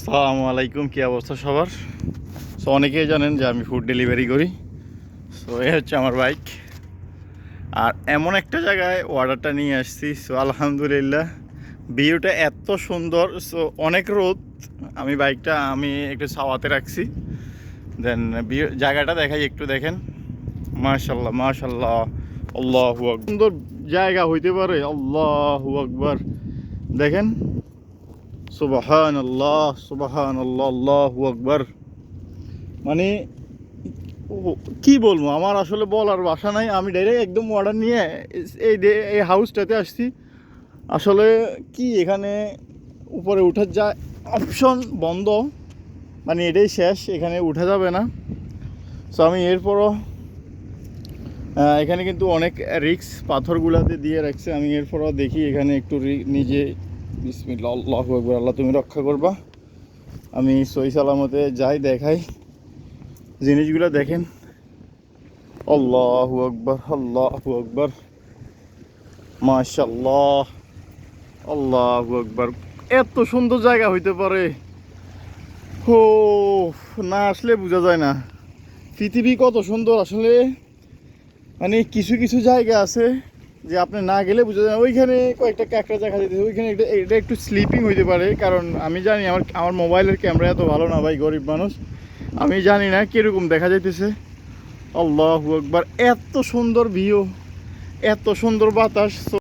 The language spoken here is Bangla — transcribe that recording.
আসসালামু আলাইকুম, কী অবস্থা সবার? সো অনেকেই জানেন যে আমি ফুড ডেলিভারি করি। সো এ হচ্ছে আমার বাইক, আর এমন একটা জায়গায় অর্ডারটা নিয়ে আসছি। সো আলহামদুলিল্লাহ, ভিউটা এত সুন্দর। সো অনেক রোদ, বাইকটা আমি একটু ছাওয়াতে রাখছি। দেন জায়গাটা দেখাই, একটু দেখেন। মাশাল্লাহ মাশাল্লাহ, আল্লাহু আকবার। সুন্দর জায়গা হইতে পারে? আল্লাহু আকবার। দেখেন, সুবহানাল্লাহ সুবহানাল্লাহ, আল্লাহু আকবার। মানে কি বলবো, আমার আসলে বলার ভাষা নাই। আমি ডাইরেক্ট একদম অর্ডার নিয়ে এই হাউসটাতে আসছি। আসলে কি, এখানে উপরে উঠার যা অপশন বন্ধ, মানে এটাই শেষ, এখানে উঠা যাবে না। সো আমি এরপরও এখানে কিন্তু অনেক রিক্স পাথরগুলাতে দিয়ে রাখছে। আমি এরপরও দেখি এখানে একটু নিজে বিসমিল্লাহ, আল্লাহু আকবার। আল্লাহ তুমি রক্ষা করবা। আমি সহি সালামতে যাই, দেখাই জিনিসগুলো। দেখেন, আল্লাহু আকবার আল্লাহু আকবার, মাশাআল্লাহ, আল্লাহু আকবার। এত সুন্দর জায়গা হইতে পারে? ও, না আসলে বোঝা যায় না পৃথিবী কত সুন্দর আসলে। মানে কিছু কিছু জায়গা আছে যে আপনি না গেলে বোঝা যায় না। ওইখানে কয়েকটা কাঁকড়া দেখা যেতেছে, ওইখানে এটা একটু স্লিপিং হইতে পারে, কারণ আমি জানি আমার মোবাইলের ক্যামেরা এত ভালো না ভাই, গরিব মানুষ। আমি জানি না কীরকম দেখা যাইতেছে। আল্লাহু আকবার, এত সুন্দর ভিউ, এত সুন্দর বাতাস।